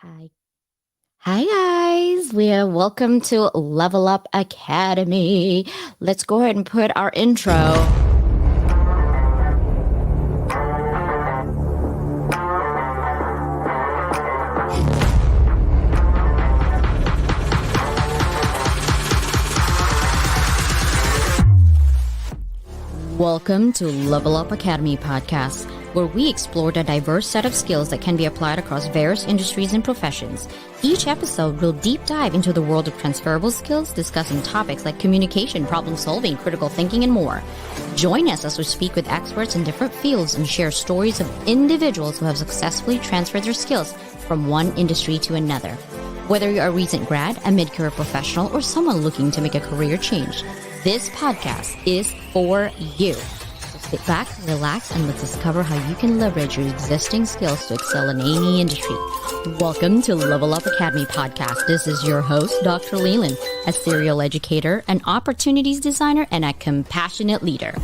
Hi. Hi, guys. We are welcome to Level Up Academy. Let's go ahead and put our intro. Welcome to Level Up Academy podcast, where we explore the diverse set of skills that can be applied across various industries and professions. Each episode will deep dive into the world of transferable skills, discussing topics like communication, problem solving, critical thinking, and more. Join us as we speak with experts in different fields and share stories of individuals who have successfully transferred their skills from one industry to another. Whether you're a recent grad, a mid-career professional, or someone looking to make a career change, this podcast is for you. So sit back, relax, and let's discover how you can leverage your existing skills to excel in any industry. Welcome to Level Up Academy podcast. This is your host, Dr. Leland, a serial educator, an opportunities designer, and a compassionate leader.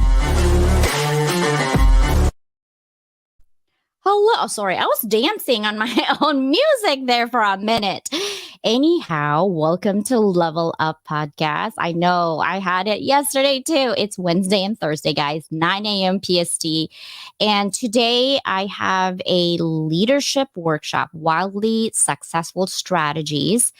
Hello. Sorry, I was dancing on my own music there for a minute. Anyhow, welcome to Level Up Podcast. I know I had it yesterday too. It's Wednesday and Thursday, guys, 9 a.m. PST. And today I have a leadership workshop, Wildly Successful Strategies,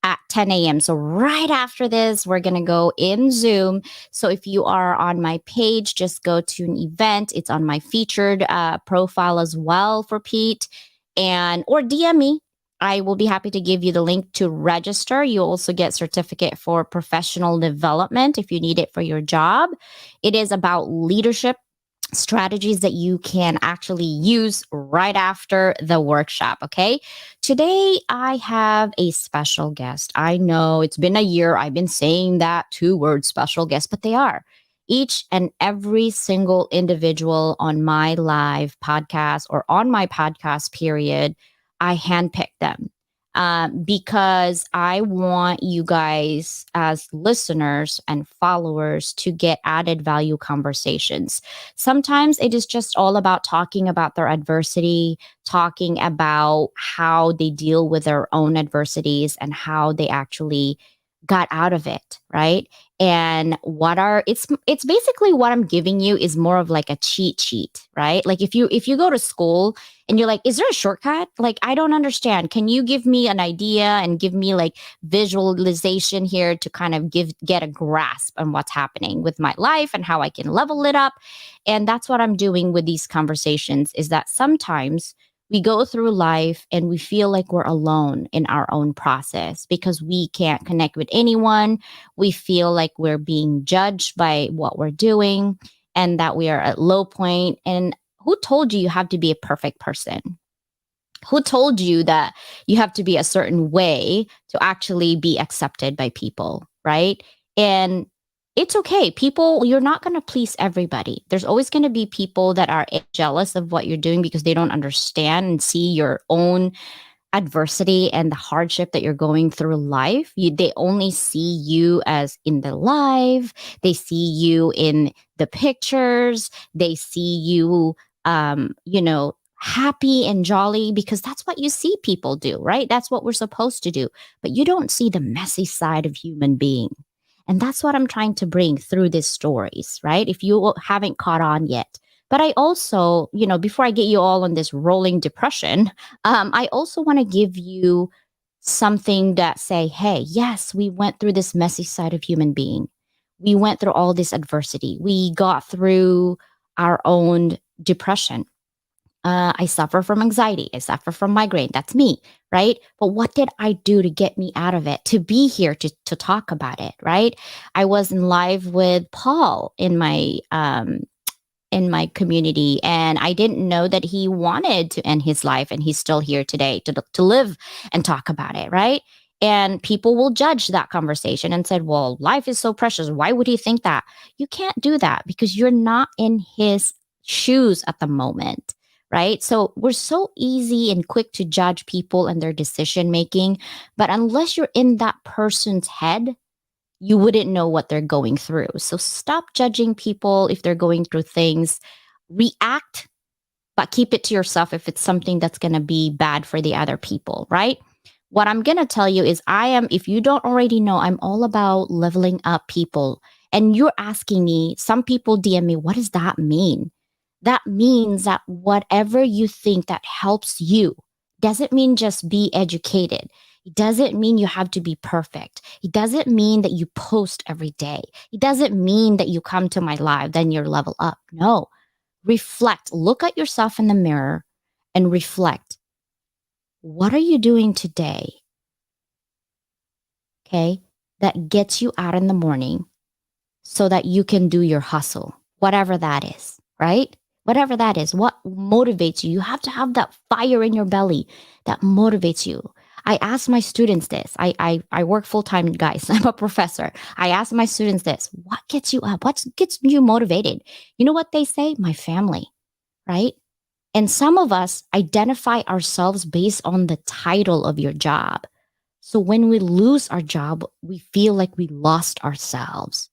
at 10 a.m. So right after this, we're going to go in Zoom. So if you are on my page, just go to an event. It's on my featured profile as well for Pete, or DM me. I will be happy to give you the link to register. You also get certificate for professional development if you need it for your job. It is about leadership strategies that you can actually use right after the workshop. Okay. Today, I have a special guest. I know it's been a year. I've been saying that two words, special guest, but they are. Each and every single individual on my live podcast or on my podcast period, I handpick them because I want you guys as listeners and followers to get added value conversations. Sometimes it is just all about talking about their adversity, talking about how they deal with their own adversities and how they actually got out of it, right? And it's basically what I'm giving you is more of like a cheat sheet, right? Like if you go to school and you're like, is there a shortcut? Like, I don't understand. Can you give me an idea and give me like visualization here to kind of get a grasp on what's happening with my life and how I can level it up? And that's what I'm doing with these conversations is that sometimes we go through life and we feel like we're alone in our own process because we can't connect with anyone. We feel like we're being judged by what we're doing and that we are at low point. And who told you you have to be a perfect person? Who told you that you have to be a certain way to actually be accepted by people, right? And it's okay. People, you're not going to please everybody. There's always going to be people that are jealous of what you're doing because they don't understand and see your own adversity and the hardship that you're going through life. They only see you as in the live. They see you in the pictures. They see you, happy and jolly because that's what you see people do, right? That's what we're supposed to do. But you don't see the messy side of human being. And that's what I'm trying to bring through these stories, right? If you haven't caught on yet. But I also, before I get you all on this rolling depression, I also want to give you something that say, hey, yes, we went through this messy side of human being. We went through all this adversity. We got through our own depression. I suffer from anxiety. I suffer from migraine. That's me, right? But what did I do to get me out of it? To be here to talk about it, right? I was in live with Paul in my community, and I didn't know that he wanted to end his life, and he's still here today to live and talk about it, right? And people will judge that conversation and said, "Well, life is so precious. Why would he think that?" You can't do that because you're not in his shoes at the moment, right? So we're so easy and quick to judge people and their decision making. But unless you're in that person's head, you wouldn't know what they're going through. So stop judging people if they're going through things. React, but keep it to yourself if it's something that's going to be bad for the other people, right? What I'm going to tell you is if you don't already know, I'm all about leveling up people. And you're asking me, some people DM me, what does that mean? That means that whatever you think that helps you doesn't mean just be educated. It doesn't mean you have to be perfect. It doesn't mean that you post every day. It doesn't mean that you come to my live, then you're level up. No, reflect, look at yourself in the mirror and reflect. What are you doing today? Okay, that gets you out in the morning so that you can do your hustle, whatever that is, right? Whatever that is, what motivates you? You have to have that fire in your belly that motivates you. I ask my students this. I work full time, guys. I'm a professor. I ask my students this: what gets you up? What gets you motivated? You know what they say? My family, right? And some of us identify ourselves based on the title of your job. So when we lose our job, we feel like we lost ourselves.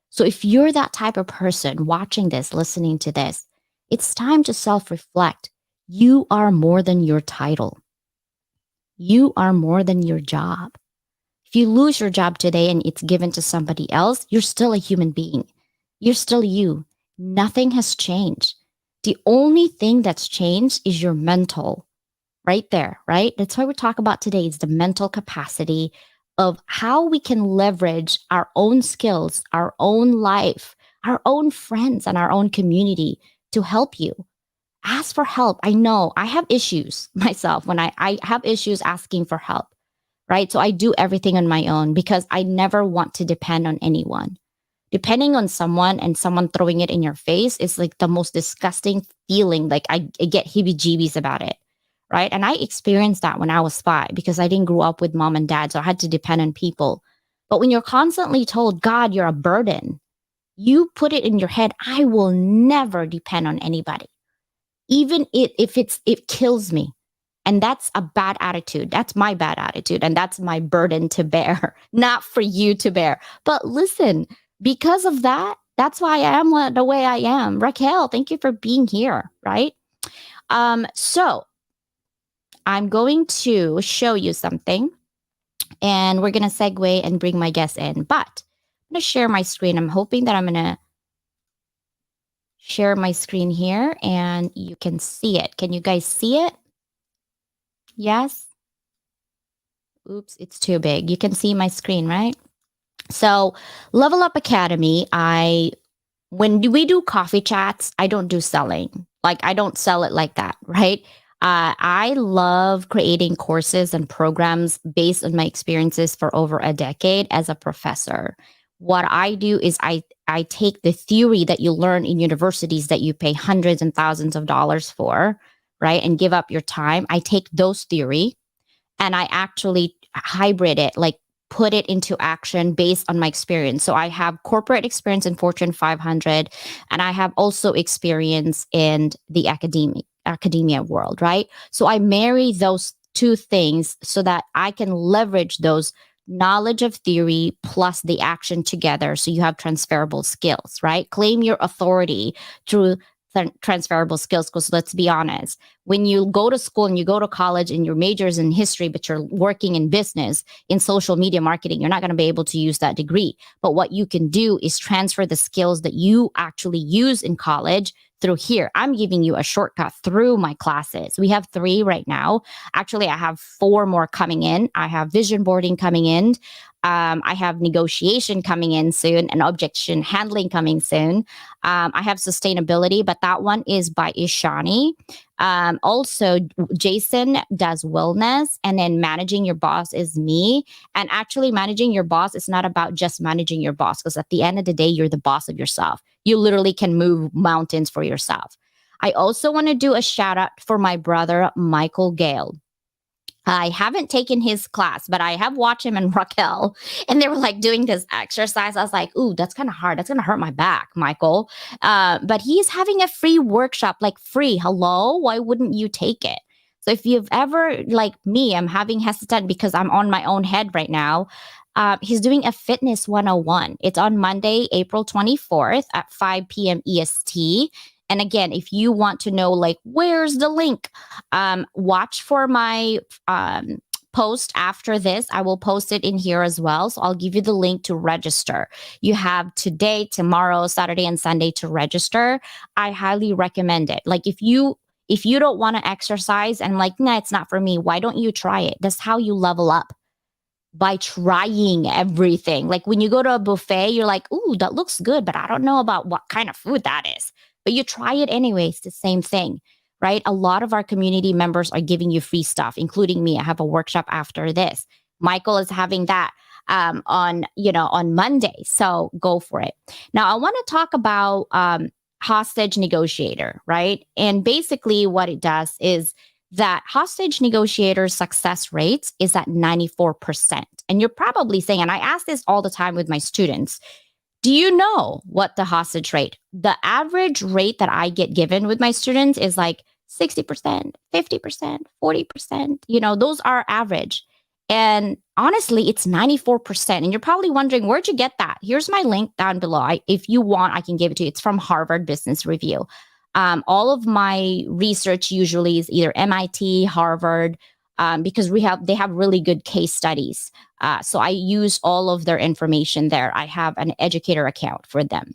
So if you're that type of person watching this, listening to this, it's time to self reflect. You are more than your title, you are more than your job. If you lose your job today and it's given to somebody else, you're still a human being. You're still you. Nothing has changed. The only thing that's changed is your mental right there, right? That's what we talk about today is the mental capacity of how we can leverage our own skills, our own life, our own friends, and our own community to help you. Ask for help. I know I have issues myself when I have issues asking for help, right? So I do everything on my own because I never want to depend on anyone. Depending on someone and someone throwing it in your face is like the most disgusting feeling. Like I get heebie jeebies about it. Right. And I experienced that when I was five because I didn't grow up with mom and dad. So I had to depend on people. But when you're constantly told, God, you're a burden, you put it in your head, I will never depend on anybody. Even if it kills me. And that's a bad attitude. That's my bad attitude. And that's my burden to bear, not for you to bear. But listen, because of that, that's why I am the way I am. Raquel, thank you for being here. Right. So I'm going to show you something and we're going to segue and bring my guest in. But I'm going to share my screen. I'm hoping that I'm going to share my screen here and you can see it. Can you guys see it? Yes. Oops, it's too big. You can see my screen, right? So, Level Up Academy, when we do coffee chats, I don't do selling. Like I don't sell it like that, right? I love creating courses and programs based on my experiences for over a decade as a professor. What I do is I take the theory that you learn in universities that you pay hundreds and thousands of dollars for, right? And give up your time. I take those theory and I actually hybrid it, like put it into action based on my experience. So I have corporate experience in Fortune 500, and I have also experience in the academia world, right? So I marry those two things so that I can leverage those knowledge of theory plus the action together so you have transferable skills, right? Claim your authority through transferable skills because let's be honest, when you go to school and you go to college and your major is in history, but you're working in business, in social media marketing, you're not going to be able to use that degree. But what you can do is transfer the skills that you actually use in college through here. I'm giving you a shortcut through my classes. We have 3 right now. Actually, I have 4 more coming in. I have vision boarding coming in. I have negotiation coming in soon and objection handling coming soon. I have sustainability, but that one is by Ishani. Also, Jason does wellness, and then managing your boss is me. And actually, managing your boss is not about just managing your boss, because at the end of the day, you're the boss of yourself. You literally can move mountains for yourself. I also want to do a shout out for my brother, Michael Gale. I haven't taken his class, but I have watched him and Raquel, and they were like doing this exercise. I was like, ooh, that's kind of hard. That's going to hurt my back, Michael. But he's having a free workshop, like free. Hello? Why wouldn't you take it? So if you've ever, like me, I'm having hesitant because I'm on my own head right now. He's doing a fitness 101. It's on Monday, April 24th at 5 p.m. EST. And again, if you want to know, like, where's the link? Watch for my post after this, I will post it in here as well. So I'll give you the link to register. You have today, tomorrow, Saturday, and Sunday to register. I highly recommend it. Like if you don't want to exercise and like, nah, it's not for me, why don't you try it? That's how you level up, by trying everything. Like when you go to a buffet, you're like, ooh, that looks good, but I don't know about what kind of food that is. But you try it anyway. It's the same thing, right? A lot of our community members are giving you free stuff, including me. I have a workshop after this. Michael is having that on Monday. So go for it. Now I want to talk about hostage negotiator, right? And basically what it does is that hostage negotiators' success rates is at 94%. And you're probably saying, and I ask this all the time with my students, do you know what the hostage rate? The average rate that I get given with my students is like 60%, 50%, 40%. Those are average. And honestly, it's 94%. And you're probably wondering, where'd you get that? Here's my link down below. If you want, I can give it to you. It's from Harvard Business Review. All of my research usually is either MIT, Harvard, because they have really good case studies. So I use all of their information there. I have an educator account for them.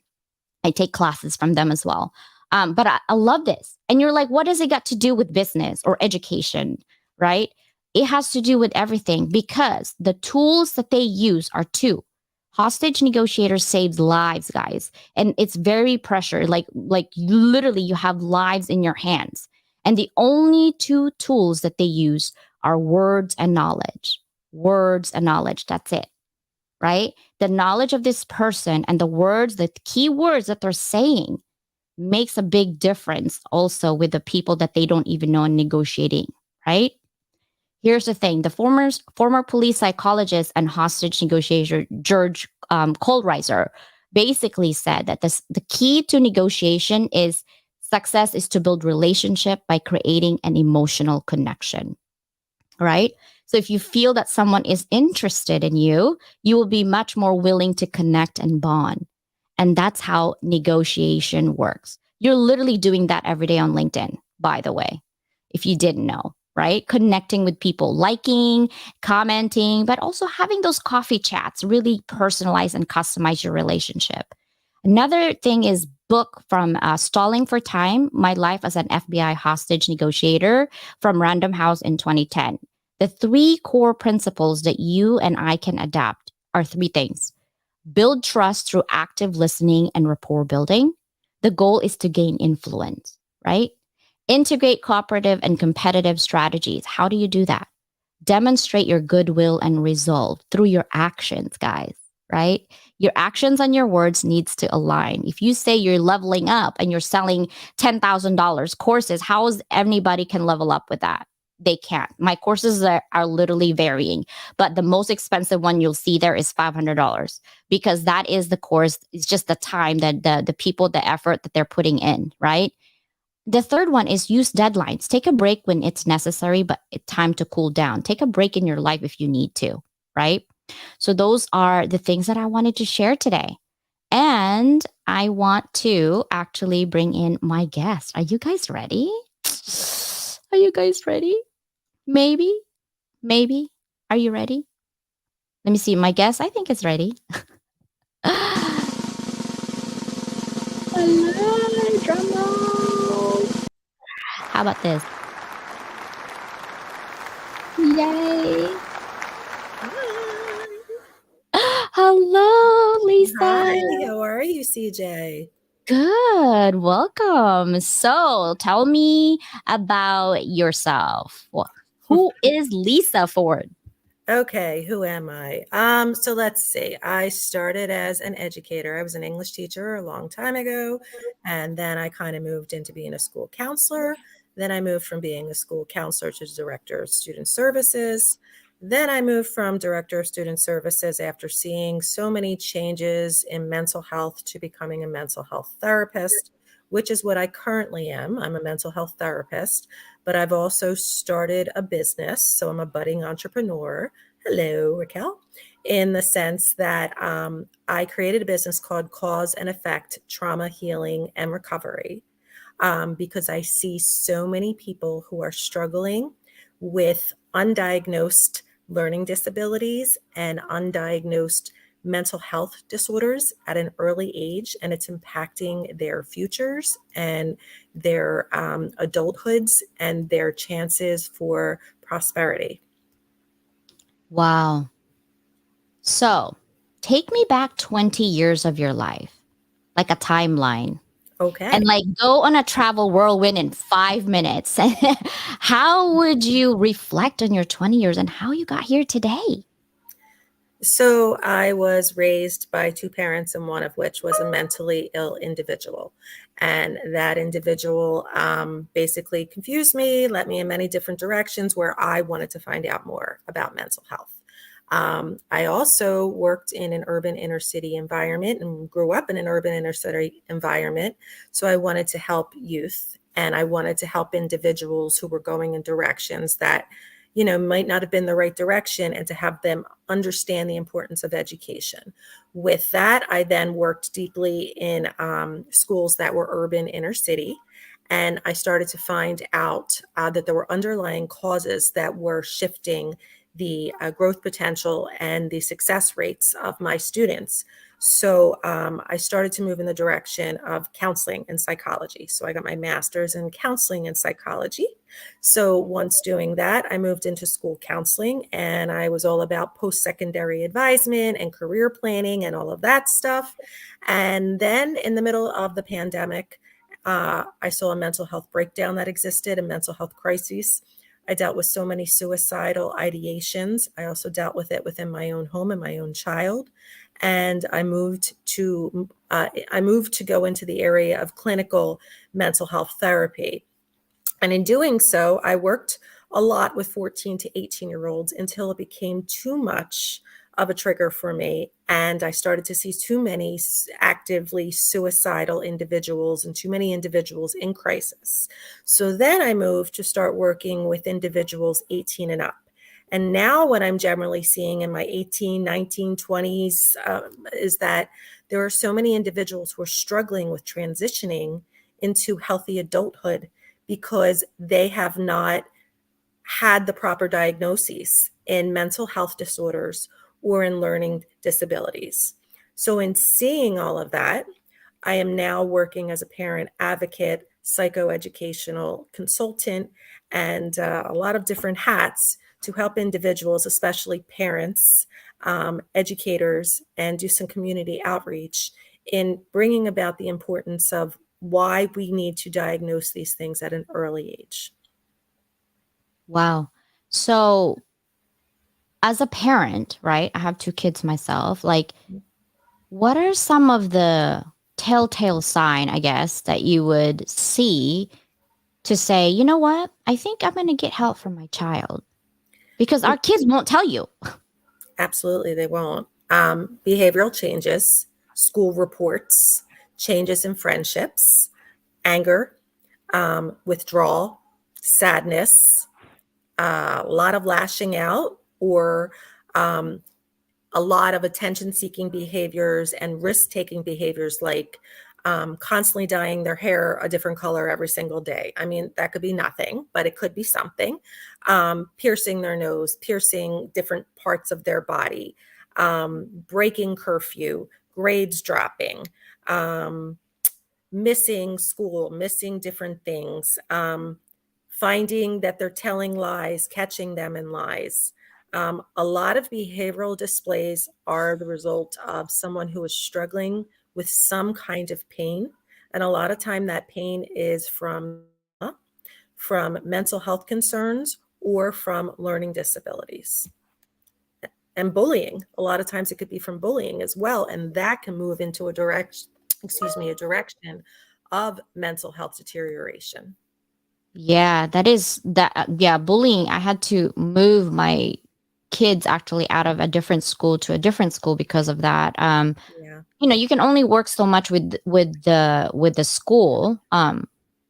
I take classes from them as well. But I love this. And you're like, what does it got to do with business or education, right? It has to do with everything, because the tools that they use are two. Hostage negotiator saves lives, guys. And it's very pressure. Like literally you have lives in your hands. And the only two tools that they use are words and knowledge. Words and knowledge. That's it. Right? The knowledge of this person and the key words that they're saying makes a big difference also with the people that they don't even know in negotiating, right? Here's the thing. The former police psychologist and hostage negotiator, George Kohlreiser, basically said that the key to negotiation is success is to build relationship by creating an emotional connection, right? So if you feel that someone is interested in you, you will be much more willing to connect and bond. And that's how negotiation works. You're literally doing that every day on LinkedIn, by the way, if you didn't know, right? Connecting with people, liking, commenting, but also having those coffee chats, really personalize and customize your relationship. Another thing is book from Stalling for Time, My Life as an FBI Hostage Negotiator from Random House in 2010. The three core principles that you and I can adapt are three things. Build trust through active listening and rapport building. The goal is to gain influence, right? Integrate cooperative and competitive strategies. How do you do that? Demonstrate your goodwill and resolve through your actions, guys, right? Your actions and your words needs to align. If you say you're leveling up and you're selling $10,000 courses, how is anybody can level up with that? They can't. My courses are literally varying, but the most expensive one you'll see there is $500, because that is the course. It's just the time that the people, the effort that they're putting in, right? The third one is use deadlines. Take a break when it's necessary, but it's time to cool down. Take a break in your life if you need to, right? So those are the things that I wanted to share today. And I want to actually bring in my guest. Are you guys ready? Are you guys ready? Maybe, maybe. Are you ready? Let me see. My guest, I think, is ready. Hello, drum roll. How about this? Yay. Hello, Lisa. Hi, how are you, CJ? Good. Welcome. So tell me about yourself. Who is Lisa Ford? Okay, who am I? So let's see. I started as an educator. I was an English teacher a long time ago, and then I kind of moved into being a school counselor. Then I moved from being a school counselor to director of student services. Then I moved from director of student services after seeing so many changes in mental health to becoming a mental health therapist, which is what I currently am. I'm a mental health therapist, but I've also started a business. So I'm a budding entrepreneur. Hello, Raquel. In the sense that I created a business called Cause and Effect Trauma Healing and Recovery, because I see so many people who are struggling with undiagnosed learning disabilities, and undiagnosed mental health disorders at an early age, and it's impacting their futures and their adulthoods and their chances for prosperity. Wow. So take me back 20 years of your life, like a timeline, and Okay. like go on a travel whirlwind in 5 minutes. How would you reflect on your 20 years and how you got here today? So I was raised by two parents, and one of which was a mentally ill individual. And that individual basically confused me, led me in many different directions where I wanted to find out more about mental health. I also worked in an urban inner city environment and grew up in an urban inner city environment. So I wanted to help youth, and I wanted to help individuals who were going in directions that, might not have been the right direction, and to have them understand the importance of education. With that, I then worked deeply in schools that were urban inner city. And I started to find out that there were underlying causes that were shifting the growth potential and the success rates of my students. So I started to move in the direction of counseling and psychology. So I got my master's in counseling and psychology. So once doing that, I moved into school counseling, and I was all about post-secondary advisement and career planning and all of that stuff. And then in the middle of the pandemic, I saw a mental health breakdown that existed, a mental health crisis. I dealt with so many suicidal ideations. I also dealt with it within my own home and my own child. And I moved to go into the area of clinical mental health therapy. And in doing so, I worked a lot with 14 to 18-year-olds until it became too much of a trigger for me. And I started to see too many actively suicidal individuals and too many individuals in crisis. So then I moved to start working with individuals 18 and up. And now what I'm generally seeing in my 18, 19, 20s is that there are so many individuals who are struggling with transitioning into healthy adulthood because they have not had the proper diagnoses in mental health disorders or in learning disabilities. So, in seeing all of that, I am now working as a parent advocate, psychoeducational consultant, and a lot of different hats to help individuals, especially parents, educators, and do some community outreach in bringing about the importance of why we need to diagnose these things at an early age. Wow. So, as a parent, right? I have two kids myself. Like, what are some of the telltale sign, I guess, that you would see to say, you know what? I think I'm going to get help for my child because our kids won't tell you. Absolutely, they won't. Behavioral changes, school reports, changes in friendships, anger, withdrawal, sadness, a lot of lashing out, or um, a lot of attention seeking behaviors and risk taking behaviors like constantly dyeing their hair a different color every single day. I mean, that could be nothing, but it could be something. Piercing their nose, piercing different parts of their body, breaking curfew, grades dropping, um, missing school, missing different things, finding that they're telling lies, catching them in lies. A lot of behavioral displays are the result of someone who is struggling with some kind of pain. And a lot of time that pain is from mental health concerns or from learning disabilities. And bullying, a lot of times it could be from bullying as well. And that can move into a direction of mental health deterioration. Yeah, that is that. Yeah, bullying. I had to move my kids actually out of a different school to a different school because of that. Yeah. You can only work so much with the school.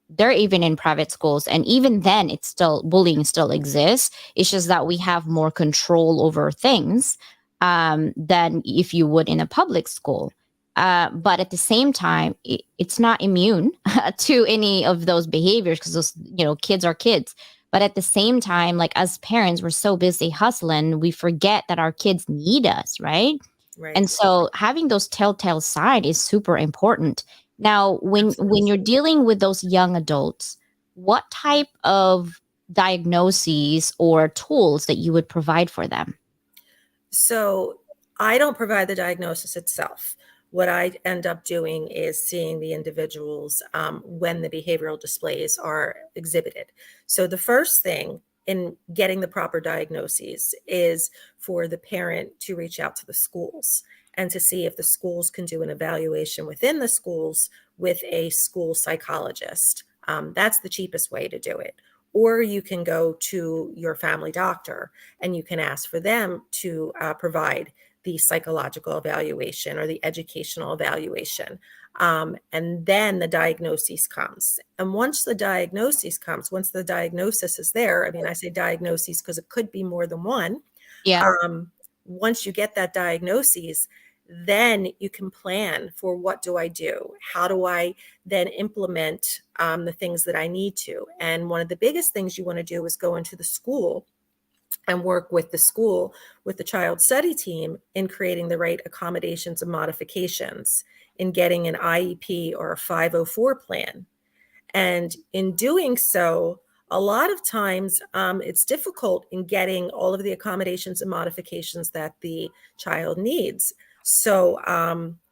They're even in private schools, and even then it's still bullying still exists. It's just that we have more control over things than if you would in a public school. But at the same time, it's not immune to any of those behaviors because those kids are kids. But at the same time, like as parents, we're so busy hustling, we forget that our kids need us, right? Right. And so having those telltale sign is super important. Now, when Absolutely. you're dealing with those young adults, what type of diagnoses or tools that you would provide for them? So I don't provide the diagnosis itself. What I end up doing is seeing the individuals when the behavioral displays are exhibited. So the first thing in getting the proper diagnoses is for the parent to reach out to the schools and to see if the schools can do an evaluation within the schools with a school psychologist. That's the cheapest way to do it. Or you can go to your family doctor and you can ask for them to provide the psychological evaluation or the educational evaluation. And then the diagnosis comes. And once the diagnosis comes, once the diagnosis is there, I mean, I say diagnoses because it could be more than one. Yeah. Um, Once you get that diagnosis, then you can plan for what do I do? How do I then implement the things that I need to? And one of the biggest things you want to do is go into the school and work with the school, with the child study team in creating the right accommodations and modifications, in getting an IEP or a 504 plan. And in doing so, a lot of times it's difficult in getting all of the accommodations and modifications that the child needs. So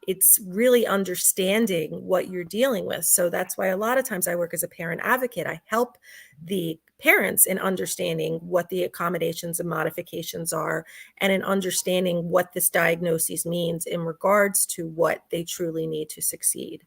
it's really understanding what you're dealing with. So that's why a lot of times I work as a parent advocate. I help the parents in understanding what the accommodations and modifications are and in understanding what this diagnosis means in regards to what they truly need to succeed.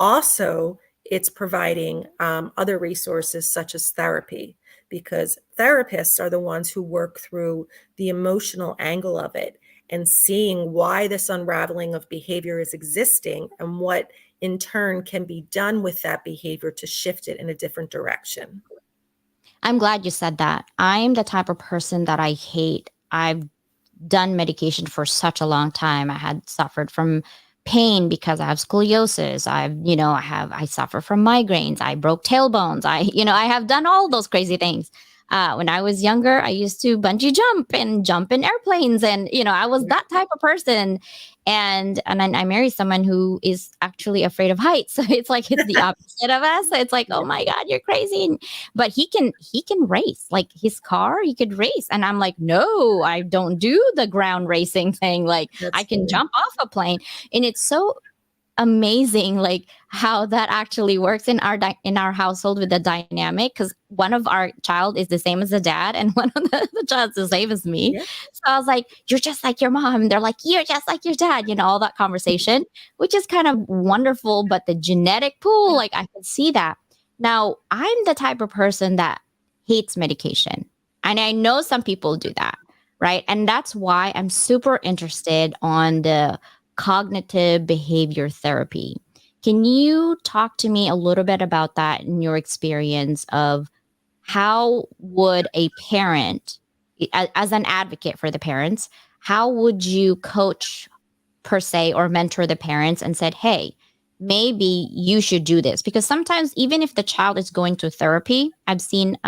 Also, it's providing other resources such as therapy, because therapists are the ones who work through the emotional angle of it and seeing why this unraveling of behavior is existing and what in turn can be done with that behavior to shift it in a different direction. I'm glad you said that. I'm the type of person that I hate. I've done medication for such a long time. I had suffered from pain because I have scoliosis. I suffer from migraines. I broke tailbones. I have done all those crazy things. When I was younger, I used to bungee jump and jump in airplanes, and I was that type of person. And then I married someone who is actually afraid of heights. So it's like it's the opposite of us. So it's like, oh Yeah, my god, you're crazy. But he can race, like his car he could race, and I'm like, no, I don't do the ground racing thing. Like I that's can funny. jump off a plane. And it's so amazing, like how that actually works in our household with the dynamic, because one of our child is the same as the dad and one of the child's the same as me. Yeah, So I was like, you're just like your mom, and they're like, you're just like your dad, all that conversation, which is kind of wonderful. But the genetic pool, like I can see that. Now I'm the type of person that hates medication, and I know some people do that, right? And that's why I'm super interested on the cognitive behavior therapy. Can you talk to me a little bit about that in your experience of how would a parent, as an advocate for the parents, how would you coach per se or mentor the parents and said, hey, maybe you should do this? Because sometimes even if the child is going to therapy, I've seen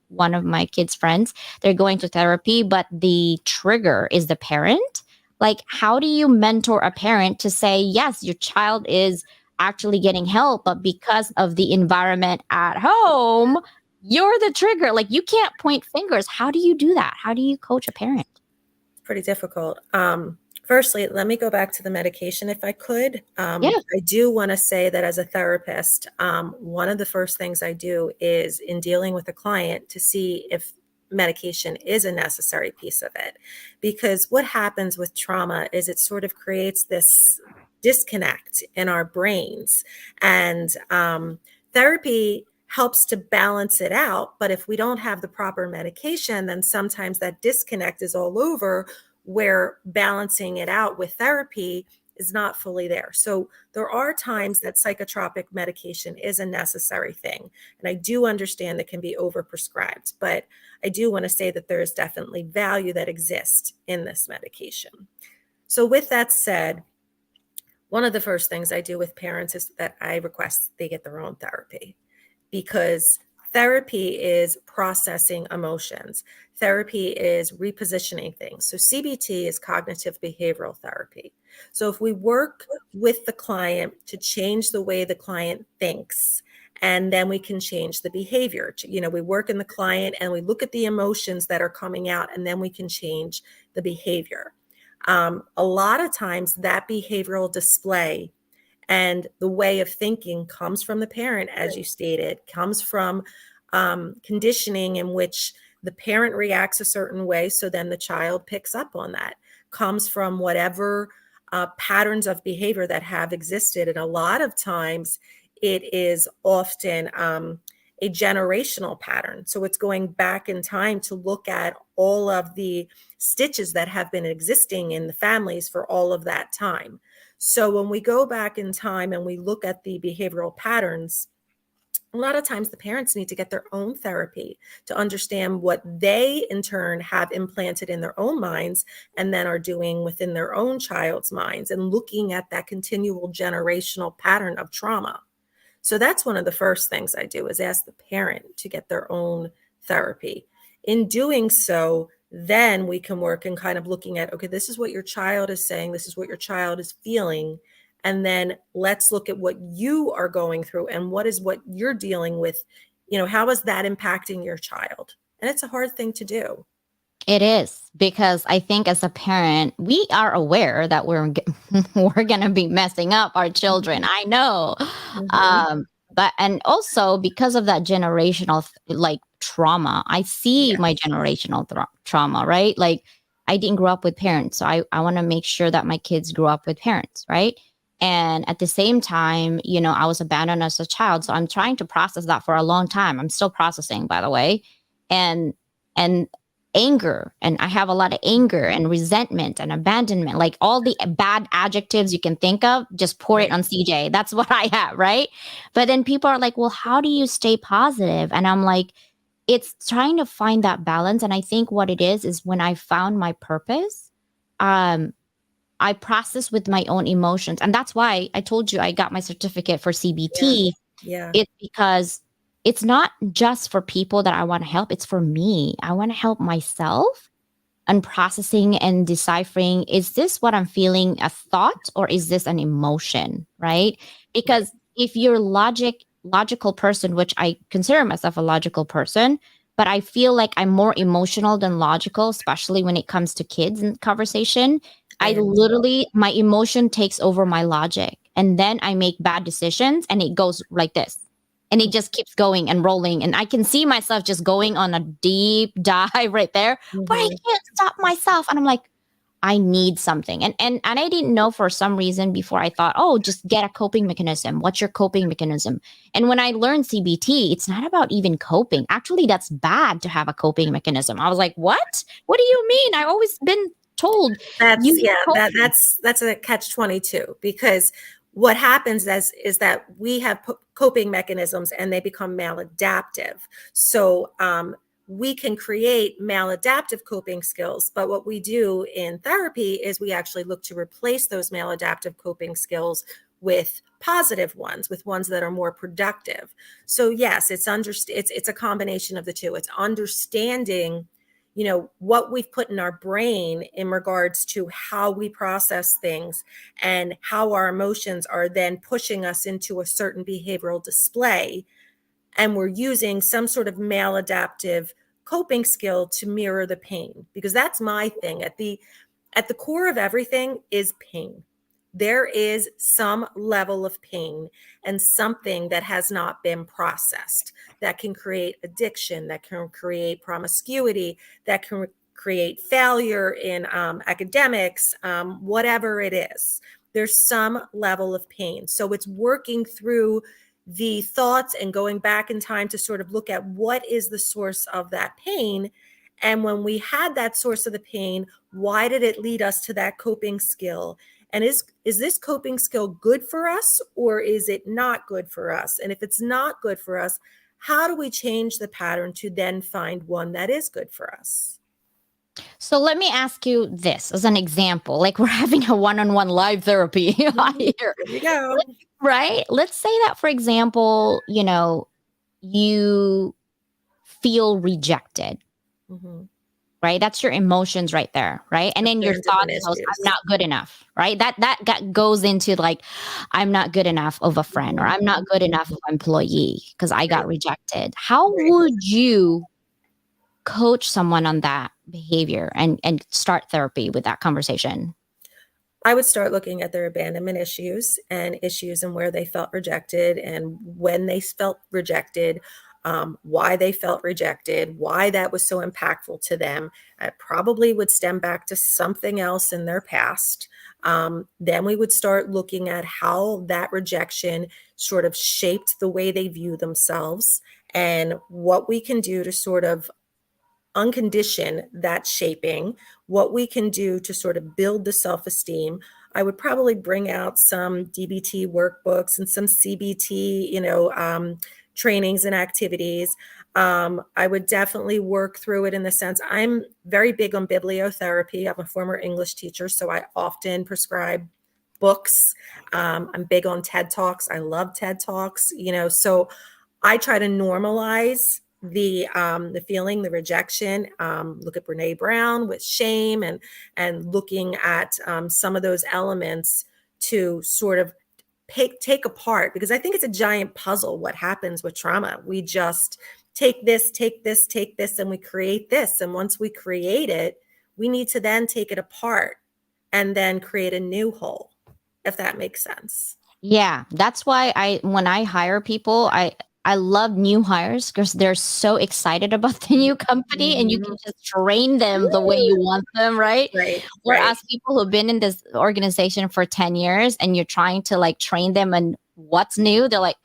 one of my kids' friends, they're going to therapy, but the trigger is the parent. Like, how do you mentor a parent to say, yes, your child is actually getting help, but because of the environment at home, you're the trigger? Like, you can't point fingers. How do you do that? How do you coach a parent? pretty difficult. Firstly, let me go back to the medication if I could. Yeah. I do want to say that as a therapist, one of the first things I do is in dealing with a client to see if medication is a necessary piece of it. Because what happens with trauma is it sort of creates this disconnect in our brains. And therapy helps to balance it out. But if we don't have the proper medication, then sometimes that disconnect is all over, where balancing it out with therapy is not fully there. So there are times that psychotropic medication is a necessary thing. And I do understand that can be overprescribed, but I do want to say that there is definitely value that exists in this medication. So with that said, one of the first things I do with parents is that I request they get their own therapy, because Therapy is processing emotions. Therapy is repositioning things. So CBT is cognitive behavioral therapy. So if we work with the client to change the way the client thinks, and then we can change the behavior. We work in the client and we look at the emotions that are coming out, and then we can change the behavior. A lot of times that behavioral display and the way of thinking comes from the parent, as you stated, comes from conditioning in which the parent reacts a certain way. So then the child picks up on that, comes from whatever patterns of behavior that have existed. And a lot of times it is often a generational pattern. So it's going back in time to look at all of the stitches that have been existing in the families for all of that time. So when we go back in time and we look at the behavioral patterns, a lot of times the parents need to get their own therapy to understand what they in turn have implanted in their own minds and then are doing within their own child's minds, and looking at that continual generational pattern of trauma. So that's one of the first things I do, is ask the parent to get their own therapy. In doing so, then we can work in kind of looking at, okay, this is what your child is saying, this is what your child is feeling. And then let's look at what you are going through and what you're dealing with. How is that impacting your child? And it's a hard thing to do. It is, because I think as a parent, we are aware that we're going to be messing up our children. I know. Mm-hmm. But and also because of that generational like trauma, I see Yeah. my generational trauma, right? Like I didn't grow up with parents, so I want to make sure that my kids grew up with parents, right? And at the same time, I was abandoned as a child, so I'm trying to process that for a long time. I'm still processing, by the way, and and anger, and I have a lot of anger and resentment and abandonment, like all the bad adjectives you can think of, just pour it Right. on CJ. That's what I have, right? But then people are like, well, how do you stay positive? And I'm like, it's trying to find that balance. And I think what it is when I found my purpose, um I process with my own emotions. And that's why I told you I got my certificate for Yeah. CBT. Yeah. It's because it's not just for people that I want to help, it's for me. I want to help myself and processing and deciphering, is this what I'm feeling a thought or is this an emotion, right? Right. Because if you're logical person, which I consider myself a logical person, but I feel like I'm more emotional than logical, especially when it comes to kids and conversation. I I understand. literally, my emotion takes over my logic, and then I make bad decisions, and it goes like this, and it just keeps going and rolling, and I can see myself just going on a deep dive right there, but I Mm-hmm. can't stop myself. And I'm like, I need something. And I didn't know for some reason before. I thought, oh, just get a coping mechanism. What's your coping mechanism? And when I learned CBT, it's not about even coping. Actually, that's bad to have a coping mechanism. I was like, what? What do you mean? I've always been told That's, you yeah, coping. that's a catch-22, because what happens is that we have coping mechanisms and they become maladaptive. So we can create maladaptive coping skills, but what we do in therapy is we actually look to replace those maladaptive coping skills with positive ones, with ones that are more productive. So yes, it's a combination of the two. It's understanding what we've put in our brain in regards to how we process things and how our emotions are then pushing us into a certain behavioral display, and we're using some sort of maladaptive coping skill to mirror the pain, because that's my thing. At the core of everything is pain. There is some level of pain and something that has not been processed that can create addiction, that can create promiscuity, that can create failure in academics, whatever it is. There's some level of pain. So it's working through the thoughts and going back in time to sort of look at what is the source of that pain. And when we had that source of the pain, why did it lead us to that coping skill? And is this coping skill good for us, or is it not good for us? And if it's not good for us, how do we change the pattern to then find one that is good for us? So let me ask you this as an example. Like we're having a one-on-one live therapy here. There you go. Right? Let's say that, for example, you feel rejected, Mhm. right? That's your emotions right there, right? And That's then your learned different thoughts goes, I'm issues. not good enough, right? Goes into like, I'm not good enough of a friend, or Mhm. I'm not good enough of an employee because I got Right, rejected. How right. would you coach someone on that behavior and start therapy with that conversation? I would start looking at their abandonment issues and issues and where they felt rejected and when they felt rejected, why they felt rejected, why that was so impactful to them. It probably would stem back to something else in their past. Then we would start looking at how that rejection sort of shaped the way they view themselves and what we can do to sort of uncondition that shaping, what we can do to sort of build the self esteem. I would probably bring out some DBT workbooks and some CBT, trainings and activities. I would definitely work through it in the sense I'm very big on bibliotherapy. I'm a former English teacher, so I often prescribe books. I'm big on TED Talks. I love TED Talks, so I try to normalize the feeling, the rejection. Look at Brene Brown with shame and looking at some of those elements to sort of take apart because I think it's a giant puzzle. What happens with trauma? We just take this, take this, take this, and we create this. And once we create it, we need to then take it apart and then create a new whole, if that makes sense. Yeah, that's why when I hire people, I love new hires because they're so excited about the new company and you can Mhm. just train them the way you want them, right? Right, right. Whereas people who've been in this organization for 10 years and you're trying to like train them and what's new, they're like,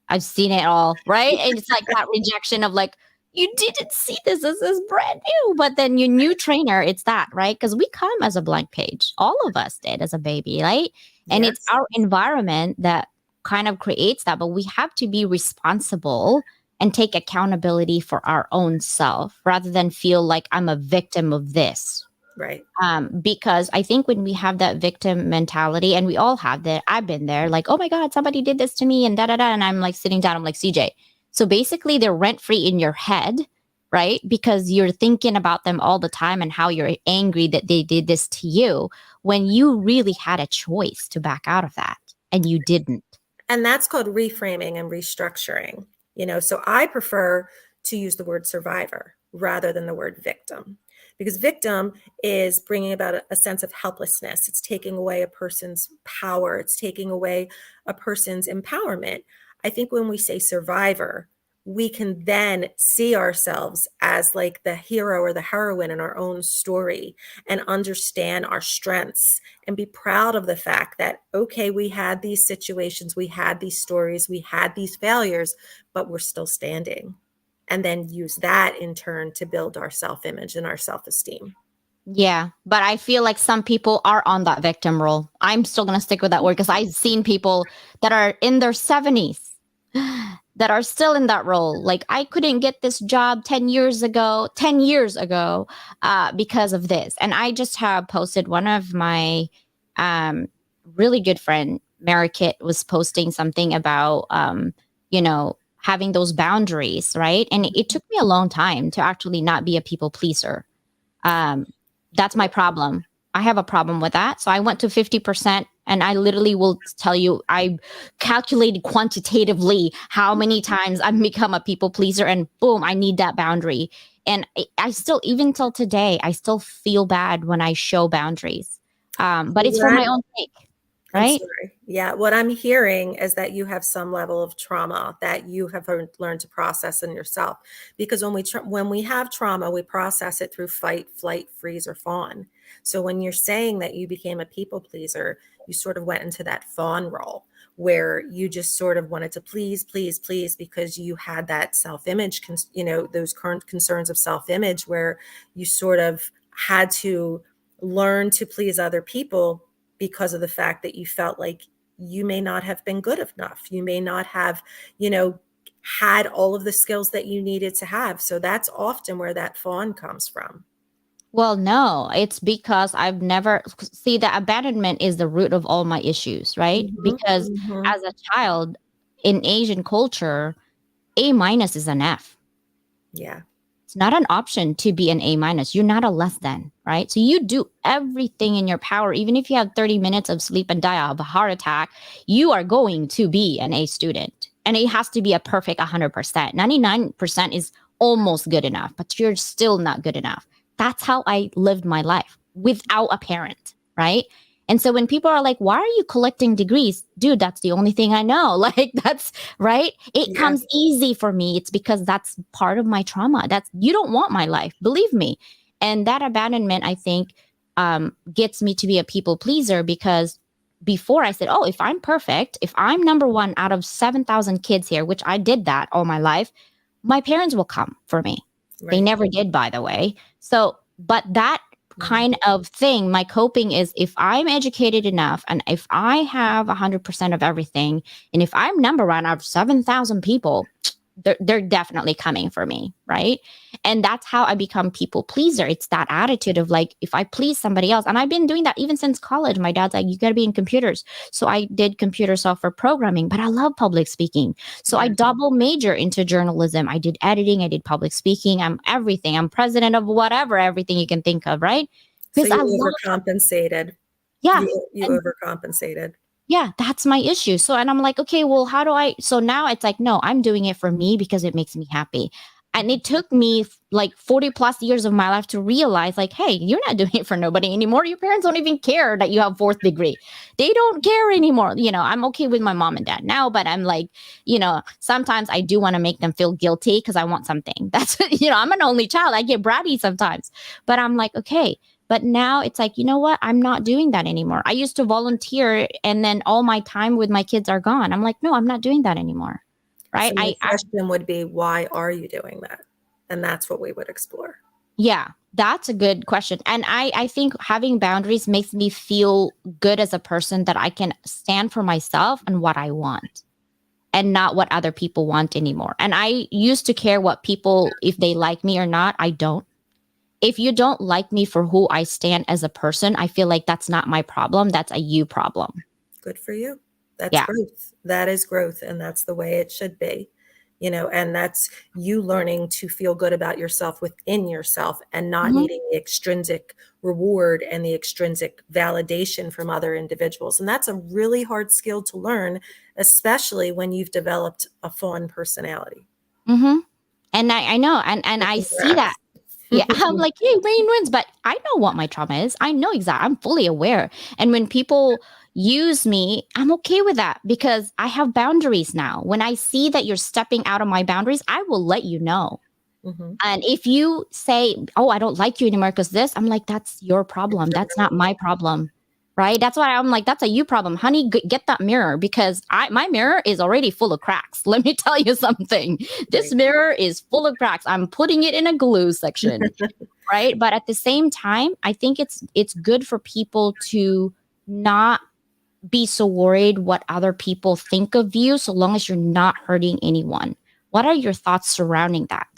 I've seen it all, right? And it's like that rejection of like, you didn't see this. This is brand new. But then your new trainer, it's that, right? Because we come as a blank page. All of us did as a baby, right? And it's Yes. our environment that kind of creates that. But we have to be responsible and take accountability for our own self rather than feel like I'm a victim of this, Right. because I think when we have that victim mentality, and we all have that, I've been there, like, oh my God, somebody did this to me, and da da da. And I'm like sitting down, I'm like, CJ. So basically, they're rent free in your head, right? Because you're thinking about them all the time and how you're angry that they did this to you when you really had a choice to back out of that and you didn't. And that's called reframing and restructuring. So I prefer to use the word survivor rather than the word victim because victim is bringing about a sense of helplessness. It's taking away a person's power, it's taking away a person's empowerment. I think when we say survivor, we can then see ourselves as like the hero or the heroine in our own story and understand our strengths and be proud of the fact that, okay, we had these situations, we had these stories, we had these failures, but we're still standing. And then use that in turn to build our self image and our self esteem. Yeah, but I feel like some people are on that victim role. I'm still going to stick with that word because I've seen people that are in their 70s that are still in that role. Like, I couldn't get this job 10 years ago, because of this. And I just have posted one of my um, really good friend, Mary Kit, was posting something about, having those boundaries, right? And it took me a long time to actually not be a people pleaser. um, that's my problem. I have a problem with that. So I went to 50%, and I literally will tell you, I calculated quantitatively how many times I've become a people pleaser, and boom, I need that boundary. And I still, even till today, I still feel bad when I show boundaries. But it's for my own sake, I'm right? sorry. Yeah, what I'm hearing is that you have some level of trauma that you have learned to process in yourself. Because when we have trauma, we process it through fight, flight, freeze, or fawn. So when you're saying that you became a people pleaser, you sort of went into that fawn role where you just sort of wanted to please, please, please because you had that self-image, those current concerns of self-image where you sort of had to learn to please other people because of the fact that you felt like you may not have been good enough. You may not have, had all of the skills that you needed to have. So that's often where that fawn comes from. Well, no, it's because I've never see that abandonment is the root of all my issues, right? Mhm, Because mhm. as a child in Asian culture, A minus is an F. Yeah. It's not an option to be an A minus. You're not a less than, right? So you do everything in your power. Even if you have 30 minutes of sleep and die of a heart attack, you are going to be an A student. And it has to be a perfect 100%. 99% is almost good enough, but you're still not good enough. That's how I lived my life without a parent, right? And so when people are like, why are you collecting degrees? Dude, that's the only thing I know. Like, that's right. It Yeah. comes easy for me. It's because that's part of my trauma. That's, you don't want my life, believe me. And that abandonment, I think, gets me to be a people pleaser because before I said, oh, if I'm perfect, if I'm number one out of 7,000 kids here, which I did that all my life, my parents will come for me. They Right. never did, by the way. So, but that Mhm. kind of thing, my coping is if I'm educated enough and if I have 100% of everything, and if I'm number one out of 7,000 people, they're definitely coming for me, right? And that's how I become people pleaser. It's that attitude of like, if I please somebody else, and I've been doing that even since college. My dad's like, you got to be in computers. So I did computer software programming, but I love public speaking. So I Yeah. double major into journalism. I did editing, I did public speaking. I'm everything. I'm president of whatever, everything you can think of, right? So Because I you love, overcompensated. yeah. You And overcompensated. yeah, that's my issue. So, and I'm like, okay, well, how do I? So now it's like, no, I'm doing it for me because it makes me happy. And it took me like 40 plus years of my life to realize, like, hey, you're not doing it for nobody anymore. Your parents don't even care that you have fourth degree. They don't care anymore. I'm okay with my mom and dad now, but I'm like, sometimes I do want to make them feel guilty because I want something. That's, I'm an only child. I get bratty sometimes, but I'm like, okay, but now it's like, you know what? I'm not doing that anymore. I used to volunteer and then all my time with my kids are gone. I'm like, no, I'm not doing that anymore. Right. So my question would be, why are you doing that? And that's what we would explore. Yeah, that's a good question. And I think having boundaries makes me feel good as a person that I can stand for myself and what I want and not what other people want anymore. And I used to care what people, if they like me or not. I don't. If you don't like me for who I stand as a person, I feel like that's not my problem. That's a you problem. Good for you. That's Yeah. growth. That is growth. And that's the way it should be. And that's you learning to feel good about yourself within yourself and not Mhm. needing the extrinsic reward and the extrinsic validation from other individuals. And that's a really hard skill to learn, especially when you've developed a fawn personality. Mhm. And I know, and So I see that. congrats. Yeah, I'm like, hey, rain wins, but I know what my trauma is. I know exactly. I'm fully aware. And when people use me, I'm okay with that because I have boundaries now. When I see that you're stepping out of my boundaries, I will let you know. Mhm. And if you say, oh, I don't like you anymore because this, I'm like, that's your problem. That's not my problem. Right. That's why I'm like, that's a you problem. Honey, get that mirror because my mirror is already full of cracks. Let me tell you something. This Right. mirror is full of cracks. I'm putting it in a glue section. Right. But at the same time, I think it's good for people to not be so worried what other people think of you so long as you're not hurting anyone. What are your thoughts surrounding that?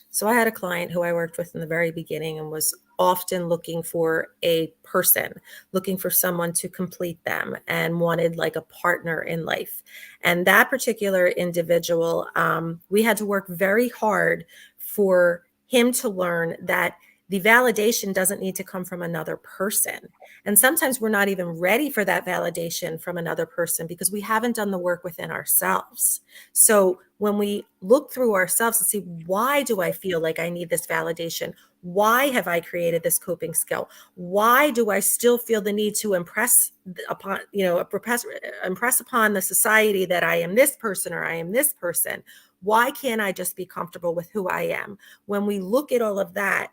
So I had a client who I worked with in the very beginning and was often looking for a person, looking for someone to complete them and wanted like a partner in life. And that particular individual, we had to work very hard for him to learn that the validation doesn't need to come from another person. And sometimes we're not even ready for that validation from another person because we haven't done the work within ourselves. So when we look through ourselves and see, why do I feel like I need this validation? Why have I created this coping skill? Why do I still feel the need to impress upon the society that I am this person or I am this person? Why can't I just be comfortable with who I am? When we look at all of that,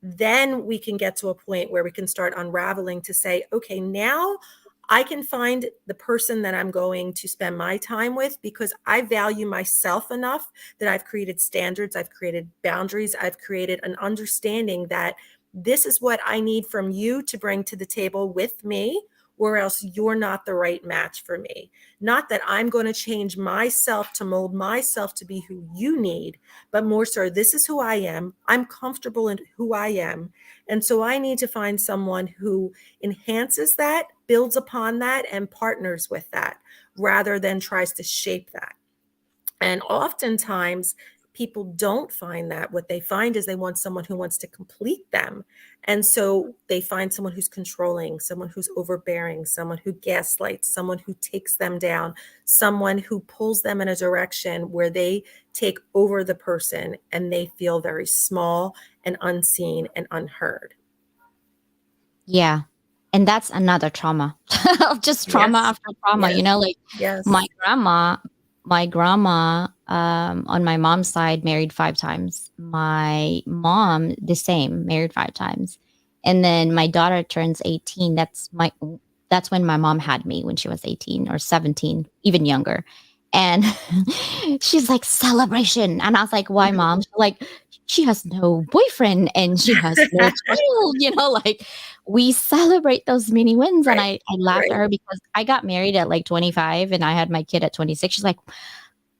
then we can get to a point where we can start unraveling to say, okay, now I can find the person that I'm going to spend my time with because I value myself enough that I've created standards, I've created boundaries, I've created an understanding that this is what I need from you to bring to the table with me, or else you're not the right match for me. Not that I'm going to change myself to mold myself to be who you need, but more so, this is who I am. I'm comfortable in who I am. And so I need to find someone who enhances that, builds upon that, and partners with that rather than tries to shape that. And oftentimes, people don't find that. What they find is they want someone who wants to complete them. And so they find someone who's controlling, someone who's overbearing, someone who gaslights, someone who takes them down, someone who pulls them in a direction where they take over the person and they feel very small and unseen and unheard. Yeah. And that's another trauma. Just trauma Yes. after trauma, Yes. like Yes. my grandma on my mom's side married 5 times. My mom the same, married 5 times. And then my daughter turns 18. That's when my mom had me, when she was 18 or 17, even younger. And she's like, celebration. And I was like, why, mom? She's like, she has no boyfriend and she has no child, like we celebrate those mini wins. And Right. I laughed Right. at her because I got married at like 25 and I had my kid at 26. She's like,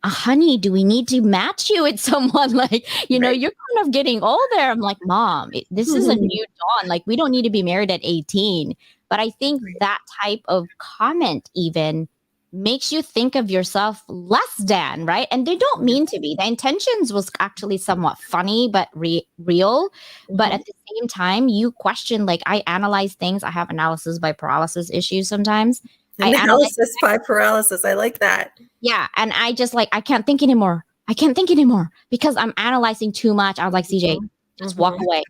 honey, do we need to match you with someone? Like, Right. you're kind of getting older. I'm like, mom, this is a new dawn. Like, we don't need to be married at 18. But I think that type of comment even makes you think of yourself less than, right? And they don't mean to be. The intentions was actually somewhat funny, but real. But at the same time, you question, like, I analyze things. I have analysis by paralysis issues sometimes. I analyze. Analysis by paralysis. I like that. Yeah. And I just like, I can't think anymore. I can't think anymore because I'm analyzing too much. I was like, CJ, just walk away.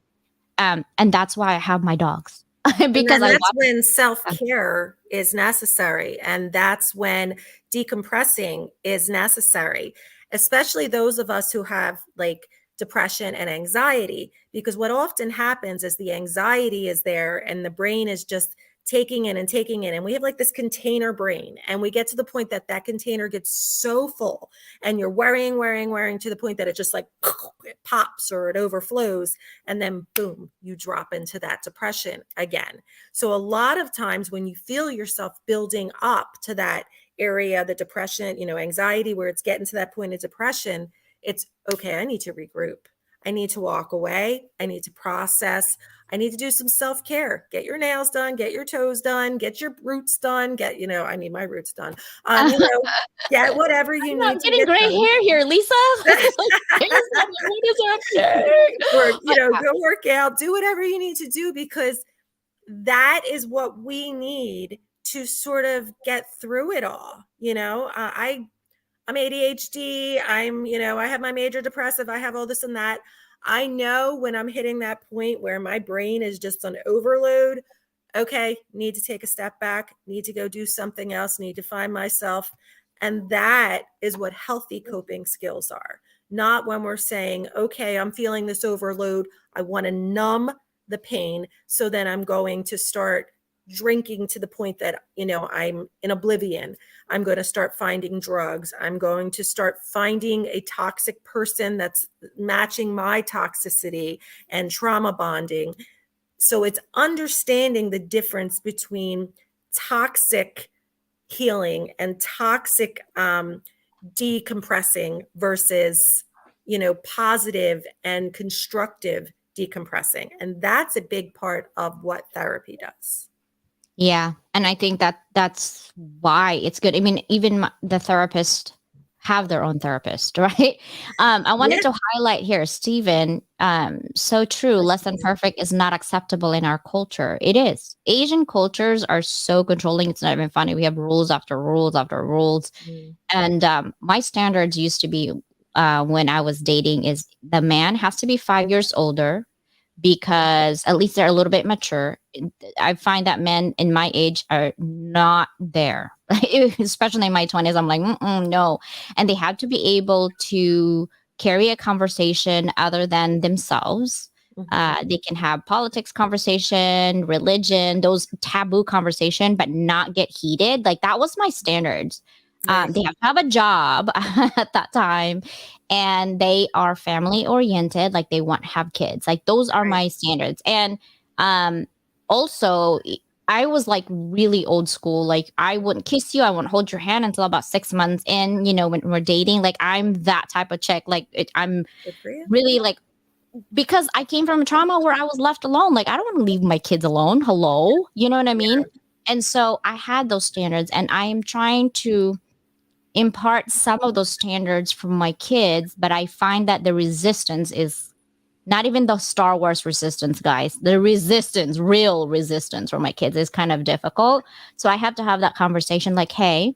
And that's why I have my dogs. Because And that's when self-care is necessary. And that's when decompressing is necessary, especially those of us who have like depression and anxiety, because what often happens is the anxiety is there and the brain is just taking in and taking in. And we have like this container brain, and we get to the point that that container gets so full and you're worrying to the point that it just like it pops or it overflows. And then boom, you drop into that depression again. So a lot of times when you feel yourself building up to that area, the depression, anxiety, where it's getting to that point of depression, it's okay. I need to regroup. I need to walk away. I need to process. I need to do some self-care. Get your nails done, get your toes done, get your roots done, I need my roots done. Get whatever you need I'm to getting get gray done. hair here, Lisa. What is happening? Or, go work out, do whatever you need to do, because that is what we need to sort of get through it all. I'm ADHD. I have my major depressive. I have all this and that. I know when I'm hitting that point where my brain is just on overload, okay, need to take a step back, need to go do something else, need to find myself. And that is what healthy coping skills are. Not when we're saying, okay, I'm feeling this overload. I want to numb the pain. So then I'm going to start drinking to the point that, I'm in oblivion. I'm going to start finding drugs. I'm going to start finding a toxic person that's matching my toxicity and trauma bonding. So it's understanding the difference between toxic healing and toxic decompressing versus, positive and constructive decompressing. And that's a big part of what therapy does. Yeah. And I think that's why it's good. I mean, even the therapist have their own therapist, right? I wanted to highlight here, Stephen. So true. Less than perfect is not acceptable in our culture. It is. Asian cultures are so controlling. It's not even funny. We have rules after rules after rules. And my standards used to be when I was dating is the man has to be 5 years older, because at least they're a little bit mature. I find that men in my age are not there, especially in my 20s. I'm like, no. And they have to be able to carry a conversation other than themselves. They can have politics conversation, religion, those taboo conversation, but not get heated. Like that was my standards. Nice. They have to have a job at that time, and they are family oriented. Like they want to have kids. Like those are my standards. And also, I was like really old school. Like I wouldn't kiss you. I wouldn't hold your hand until about 6 months in. When we're dating, like I'm that type of chick. Like I'm really like, because I came from a trauma where I was left alone. Like I don't want to leave my kids alone. Hello, you know what I mean? And so I had those standards, and I am trying to impart some of those standards from my kids, but I find that the resistance is not even the Star Wars resistance, guys. The resistance, real resistance for my kids is kind of difficult. So I have to have that conversation like, hey,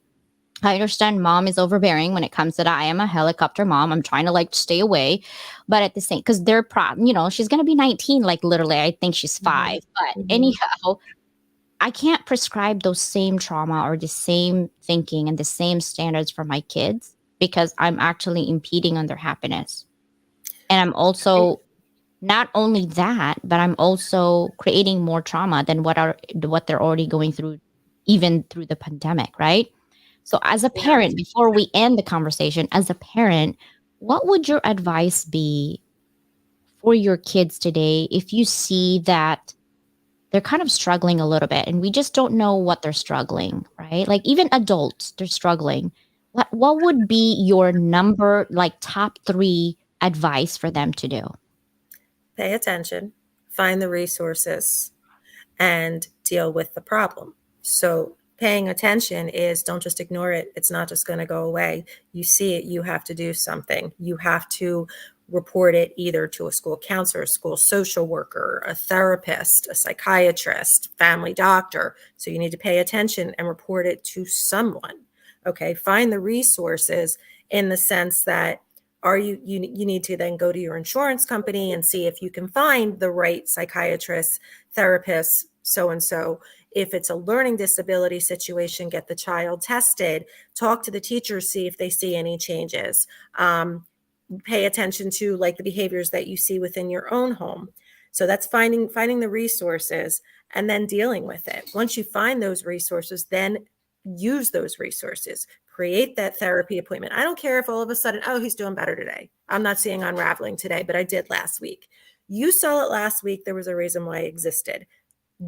I understand mom is overbearing when it comes to that. I am a helicopter mom. I'm trying to like stay away. But at the same, because they're she's going to be 19, like literally, I think she's Mhm. 5. But Mhm. anyhow, I can't prescribe those same trauma or the same thinking and the same standards for my kids because I'm actually impeding on their happiness. And I'm also not only that, but I'm also creating more trauma than what they're already going through, even through the pandemic, right? So, as a Yeah. parent, before we end the conversation, as a parent, what would your advice be for your kids today if you see that they're kind of struggling a little bit and we just don't know what they're struggling, right? Like even adults, they're struggling. What would be your number like top 3 advice for them to do? Pay attention, find the resources, and deal with the problem. So, paying attention is don't just ignore it. It's not just going to go away. You see it, you have to do something. You have to report it either to a school counselor, a school social worker, a therapist, a psychiatrist, family doctor. So, you need to pay attention and report it to someone. Okay, find the resources in the sense that you need to then go to your insurance company and see if you can find the right psychiatrist, therapist, so and so. If it's a learning disability situation, get the child tested, talk to the teachers, see if they see any changes. Pay attention to like the behaviors that you see within your own home. So that's finding the resources and then dealing with it. Once you find those resources, then use those resources. Create that therapy appointment. I don't care if all of a sudden, oh, he's doing better today. I'm not seeing unraveling today, but I did last week. You saw it last week. There was a reason why it existed.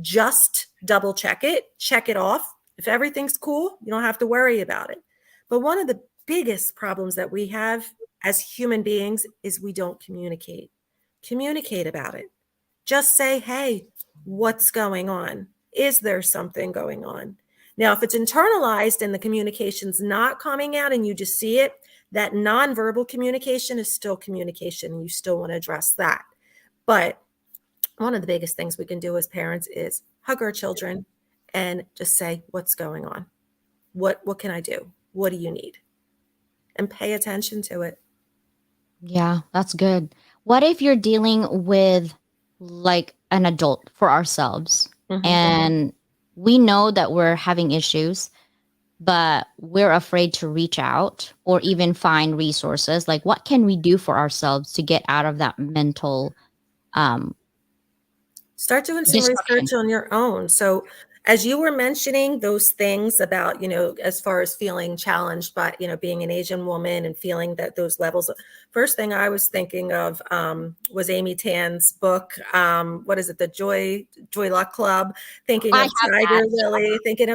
Just double check it off. If everything's cool, you don't have to worry about it. But one of the biggest problems that we have as human beings is we don't communicate. Communicate about it. Just say, hey, what's going on? Is there something going on? Now, if it's internalized and the communication's not coming out and you just see it, that nonverbal communication is still communication. And you still want to address that. But one of the biggest things we can do as parents is hug our children and just say, what's going on? What can I do? What do you need? And pay attention to it. Yeah, that's good. What if you're dealing with like an adult for ourselves Mhm. and we know that we're having issues, but we're afraid to reach out or even find resources? Like, what can we do for ourselves to get out of that mental um, Start doing some destruction? research on your own. So, as you were mentioning those things about, as far as feeling challenged by, being an Asian woman and feeling that those levels, first thing I was thinking of was Amy Tan's book. What is it? The Joy Luck Club. Thinking I of have that. Tiger Lily, thinking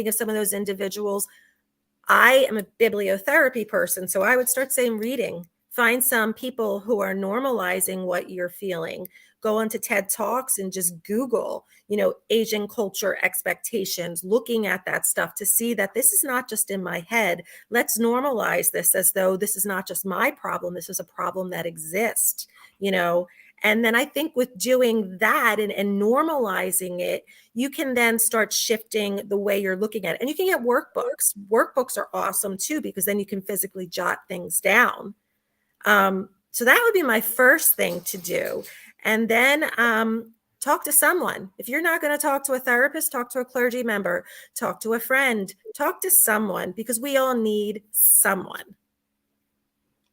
of some of those individuals. I am a bibliotherapy person, so I would start saying reading. Find some people who are normalizing what you're feeling. Go onto TED Talks and just Google, Asian culture expectations, looking at that stuff to see that this is not just in my head. Let's normalize this as though this is not just my problem. This is a problem that exists, you know. And then I think with doing that and normalizing it, you can then start shifting the way you're looking at it. And you can get workbooks. Workbooks are awesome too, because then you can physically jot things down. So that would be my first thing to do. And then talk to someone. If you're not going to talk to a therapist, talk to a clergy member, talk to a friend, talk to someone, because we all need someone.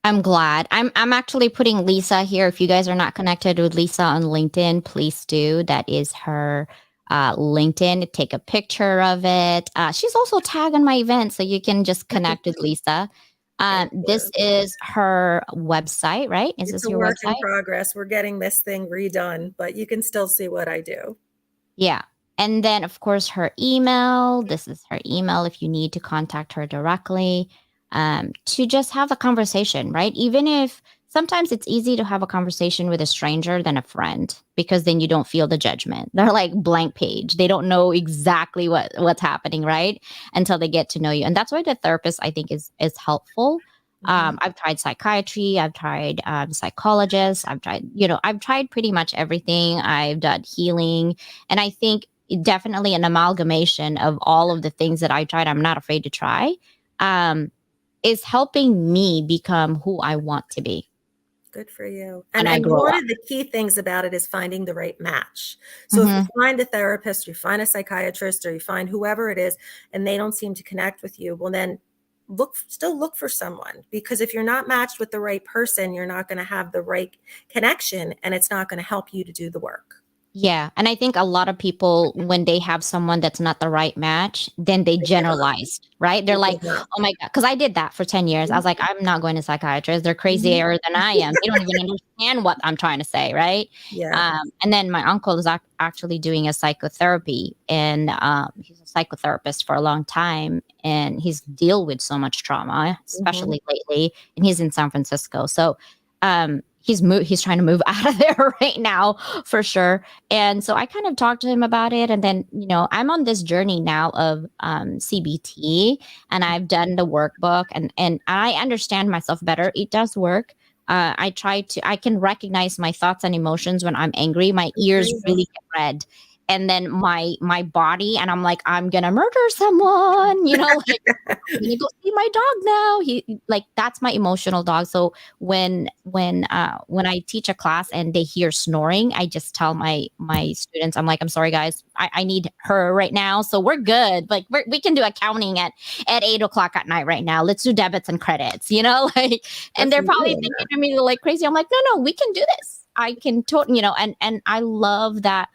I'm glad. I'm actually putting Lisa here. If you guys are not connected with Lisa on LinkedIn, please do. That is her LinkedIn. Take a picture of it. She's also tagged on my event, so you can just connect with Lisa. Thank This you. is her website, right? Is It's this a your work in website? progress. We're getting this thing redone, but you can still see what I do. Yeah. And then, of course, her email. This is her email if you need to contact her directly to just have a conversation, right? Even if sometimes it's easy to have a conversation with a stranger than a friend because then you don't feel the judgment. They're like blank page. They don't know exactly what's happening, right? Until they get to know you. And that's why the therapist I think is helpful. Mhm. I've tried psychiatry, I've tried psychologists, I've tried pretty much everything. I've done healing, and I think definitely an amalgamation of all of the things that I tried. I'm not afraid to try. Um, is helping me become who I want to be Good for you. when I And grow one up. of the key things about it is finding the right match. So if you Mhm. find a therapist, you find a psychiatrist, or you find whoever it is, and they don't seem to connect with you, well then still look for someone, because if you're not matched with the right person, you're not going to have the right connection, and it's not going to help you to do the work. Yeah, and I think a lot of people, when they have someone that's not the right match, then they They give up. generalize, right? They're They like, give up. "Oh my god," because I did that for 10 years. I Mhm. was like, "I'm not going to psychiatrists. They're Mhm. crazier than I am. They don't even understand what I'm trying to say," right? Yeah. And then my uncle is actually doing a psychotherapy, and he's a psychotherapist for a long time, and he's deal with so much trauma, Mhm. especially lately, and he's in San Francisco. So, he's trying to move out of there right now for sure. And so I kind of talked to him about it. And then, I'm on this journey now of CBT, and I've done the workbook, and I understand myself better. It does work. I can recognize my thoughts and emotions when I'm angry. My Good for ears you. really get red. And then my body, and I'm like, I'm gonna murder someone, like I'm gonna go see my dog now. Like that's my emotional dog. So when I teach a class and they hear snoring, I just tell my students, I'm like, I'm sorry guys, I need her right now. So we're good. Like we can do accounting at 8 o'clock at night right now. Let's do debits and credits, like, Good and for they're you probably on thinking that. of me like crazy. I'm like, no, we can do this. I can totally, and I love that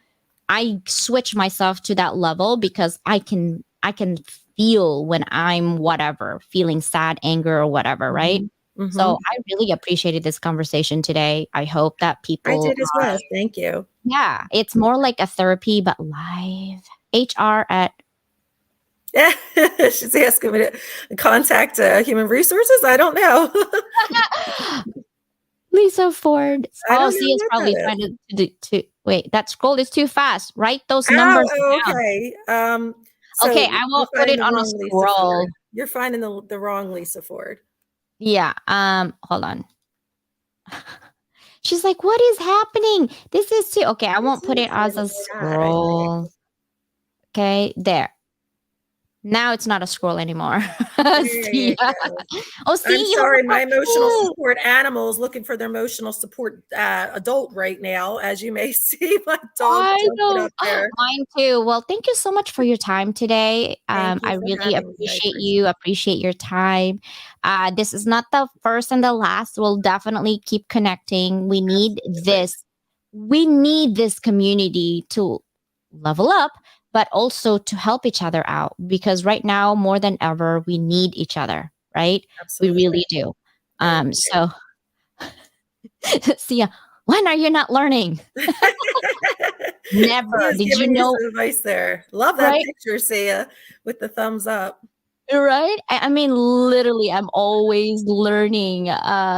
I switch myself to that level because I can feel when I'm whatever, feeling sad, anger, or whatever, right? Mhm. So Mhm. I really appreciated this conversation today. I hope that I people did as well. Thank you. yeah, it's more like a therapy but live. HR at Yeah, she's asking me to contact human resources. I don't know. Lisa Ford. I Oh, don't C know is what probably that trying is. to wait, that scroll is too fast. Write those Oh, numbers oh, down. okay. Okay, So I you're won't put finding it the on a wrong Lisa scroll. Ford. You're finding the wrong Lisa Ford. Yeah. Hold on. She's like, "What is happening? This is too." Okay, I It's won't put it as really a bad, I think. scroll. Okay, there. Now it's not a scroll anymore. There See? you go. Oh, I'm see, you have sorry, a my emotional tattoo. support animal is looking for their emotional support adult right now. As you may see, my dog I jumping know. up there. Mine too. Well, thank you so much for your time today. Thank you I for really having me. I appreciate appreciate you, appreciate your time. This is not the first and the last. We'll definitely keep connecting. We it. need Absolutely. this. We need this community to level up, but also to help each other out because right now, more than ever, we need each other, right? We Absolutely. really do. I So, Sia, when are you not learning? Never. He's Did you giving you know? some advice there. Love that Right? picture, Sia, with the thumbs up. Right? I mean, literally, I'm always learning.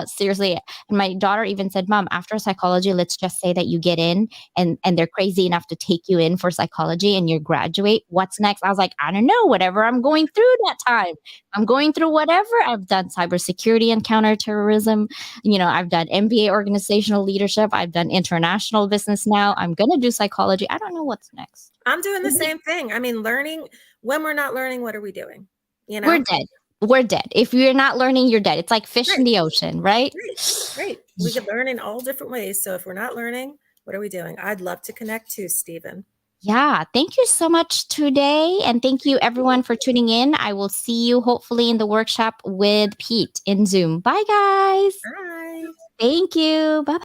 Seriously. And my daughter even said, Mom, after psychology, let's just say that you get in and they're crazy enough to take you in for psychology and you graduate. What's next? I was like, I don't know, whatever I'm going through that time. I'm going through whatever. I've done cybersecurity and counterterrorism. I've done MBA organizational leadership. I've done international business now. I'm gonna do psychology. I don't know what's next. I'm doing the same thing. I mean, learning when we're not learning, what are we doing? You We're know? dead. We're dead. If you're not learning, you're dead. It's like fish in Right, the ocean, right? right, right. We Yeah. could learn in all different ways. So if we're not learning, what are we doing? I'd love to connect too, Stephen. Yeah. Thank you so much today. And thank you everyone for tuning in. I will see you hopefully in the workshop with Pete in Zoom. Bye, guys. Bye. Thank you. Bye.